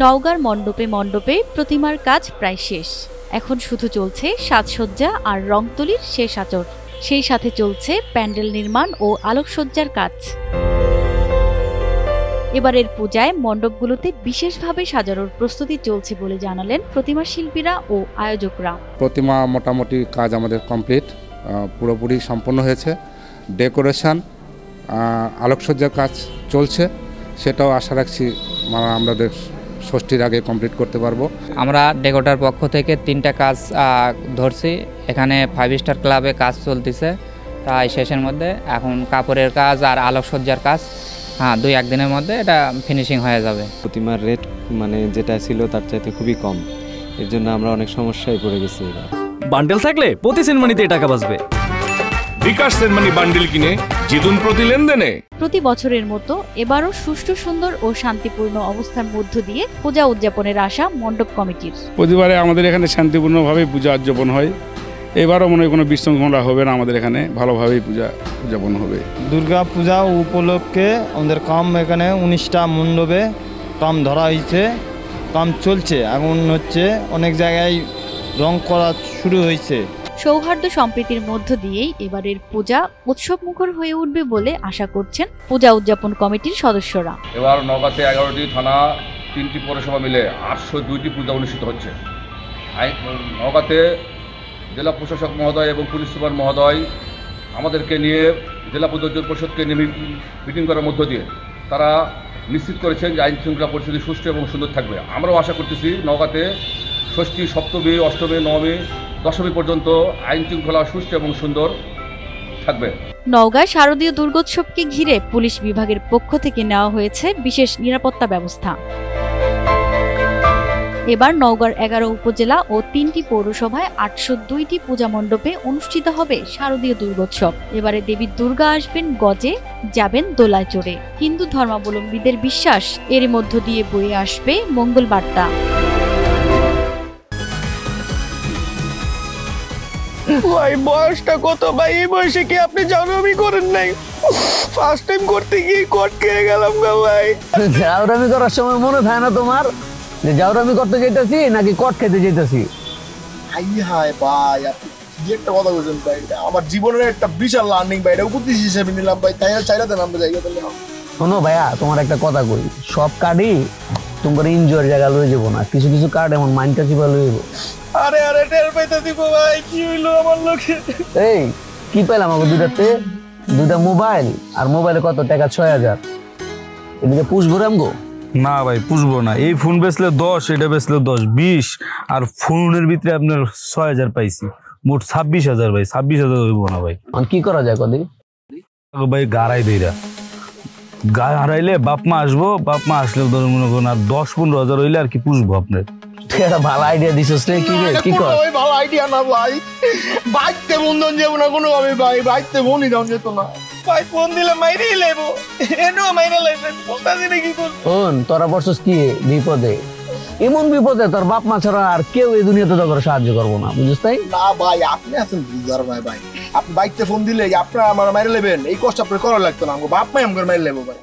নওগাঁর মণ্ডপে মণ্ডপে প্রতিমার কাজ প্রায় শেষ। এখন শুধু চলছে সাজসজ্জা আর রংতুলির শেষ আঁচড়। সেই সাথে চলছে প্যান্ডেল নির্মাণ ও আলোকসজ্জার কাজ। এবারের পূজায় মণ্ডপগুলোতে বিশেষভাবে সাজানোর প্রস্তুতি চলছে বলে জানালেন প্রতিমা শিল্পীরা ও আয়োজকরা। প্রতিমা মোটামুটি কাজ আমাদের কমপ্লিট, পুরোপুরি সম্পন্ন হয়েছে। ডেকোরেশন, আলোকসজ্জার কাজ চলছে, সেটাও আশা রাখছি আমাদের ষষ্ঠীর আগে কমপ্লিট করতে পারবো। আমরা ডেকোটার পক্ষ থেকে 3টা কাজ ধরছি। এখানে 5 স্টার ক্লাবে কাজ চলতেছে, তাই শেষের মধ্যে এখন কাপড়ের কাজ আর আলোকসজ্জার কাজ 2-1 দিনের মধ্যে এটা ফিনিশিং হয়ে যাবে। প্রতিমার রেট যেটা ছিল তার চাইতে খুবই কম, এর জন্য আমরা অনেক সমস্যায় পড়ে গেছি। বান্ডেল থাকলে প্রতি সেনমানিতে টাকা বাঁচবে। বিকাশ সেনমানি বান্ডেল কিনে জিতুন প্রতি লেনদেনে। প্রতি বছরের মতো এবারও সুষ্ঠু, সুন্দর ও শান্তিপূর্ণ অবস্থার মধ্য দিয়ে পূজা উদযাপনের আশা মণ্ডপ কমিটির। প্রতিবারে আমাদের এখানে শান্তিপূর্ণভাবে পূজা উদযাপন হয়। এবারও মনে হয় কোনো বিশৃঙ্খলা হবে না, আমাদের এখানে ভালোভাবেই পূজা উদযাপন হবে। দুর্গা পূজা উপলক্ষে আমাদের কাম এখানে 19টা মণ্ডপে কাম ধরা হয়েছে, কাম চলছে। এখন হচ্ছে অনেক জায়গায় রং করা শুরু হয়েছে। সৌহার্দ্য সম্প্রীতির মধ্য দিয়েই এবারের পূজা উৎসবমুখর হয়ে উঠবে বলে আশা করছেন পূজা উদযাপন কমিটির সদস্যরা। এবার নওগাঁতে 11টি থানা, 3টি পৌরসভা মিলে 802টি পূজা অনুষ্ঠিত হচ্ছে। নওগাঁতে জেলা প্রশাসক মহোদয় এবং পুলিশ সুপার মহোদয় আমাদেরকে নিয়ে জেলা পূজা পরিষদকে নিয়ে মিটিং করার মধ্য দিয়ে তারা নিশ্চিত করেছেন যে আইন শৃঙ্খলা পরিস্থিতি সুষ্ঠু এবং সুন্দর থাকবে। আমরাও আশা করতেছি নওগাঁতে ষষ্ঠী, সপ্তমী, অষ্টমী, নবমী, দশমী পর্যন্ত আইন শৃঙ্খলা সুষ্ঠু এবং সুন্দর থাকবে। নওগাঁ শারদীয় দুর্গোৎসবকে ঘিরে পুলিশ বিভাগের পক্ষ থেকে নেওয়া হয়েছে বিশেষ নিরাপত্তা ব্যবস্থা। এবার নওগাঁর 11 উপজেলা ও 3টি পৌরসভায় 802টি পূজা মণ্ডপে অনুষ্ঠিত হবে শারদীয় দুর্গোৎসব। এবারে দেবী দুর্গা আসবেন গজে, যাবেন দোলায় চড়ে। হিন্দু ধর্মাবলম্বীদের বিশ্বাস, এর মধ্য দিয়ে বয়ে আসবে মঙ্গল বার্তা। ভাই বয়সটা কত ভাই? এই বয়সে কি আপনি জাউরামি করেন নাই? ফার্স্ট টাইম করতে গিয়ে কট খেয়ে গেলাম গো ভাই। জাউরামি করার সময় মনে থাকে না তোমার যে জাউরামি করতে যেতেছি নাকি কট খেতে যেতেছি? হায় ভাই, আপনি কি একটা কথা বলছেন ভাই, আমার জীবনের একটা বিশাল লার্নিং ভাই, এটা উপদেশ হিসেবে নিলাম ভাই। তাই চাইলাতে নামতে জায়গা তাহলে শোনো ভাইয়া, তোমার একটা কথা কই, সব কার্ডই তোমার এনজয়ের জায়গা লয়ে যাবো না, কিছু কিছু কার্ড এমন মাইন্ডটা চিপা লয়ে যাবো। আরে টের পাইতে দিব ভাই, কি হইলো আমার লোকে? এই কি পাইলাম আমাকে দুইটা মোবাইল, আর মোবাইলে কত টাকা? 6000। এদিকে পুষবো রামগো? না ভাই পুষবো না। এই ফোন বেচলে 10, এটা বেচলে 10, 20, আর ফোনের ভিতরে আপনার 6000 পাইছি, মোট 26000 ভাই। 26000 হইব না ভাই। কি করা যায় কদি ভাই? গাড়াই দেইরা গায়ে হারাইলে বাপ মা আসবো, বাপ মা আসলে ধর মনে করুন আর 10-15 হাজার হইলে আর কি পুষবো আপনার। ভালো আইডিয়া দিছিস রে। কি কর? ভালো আইডিয়া না ভাই, বাইকতে বন্ধন যাবো না কোনো ভাবে ভাই, বাইকতে বনই দাম যেত না ভাই। ফোন দিলে মাইরেই লেবো, এনো মাইরে লাইছেন বলতাছি না কি করব। শোন, তোরা বসছিস কি বিপদে, এমন বিপদে তোর বাপ মা ছাড়া আর কেউ এই দুনিয়াতে তোর সাহায্য করবো না, বুঝছিস? তাই না ভাই, আপনি আছেন বুঝার ভাই। ভাই আপনি বাইকতে ফোন দিলে আপনার আমার মাইরে লেবেন, এই কষ্ট আপনার করা লাগতো না। বাপ মাই আমার মাইরে লেবো ভাই।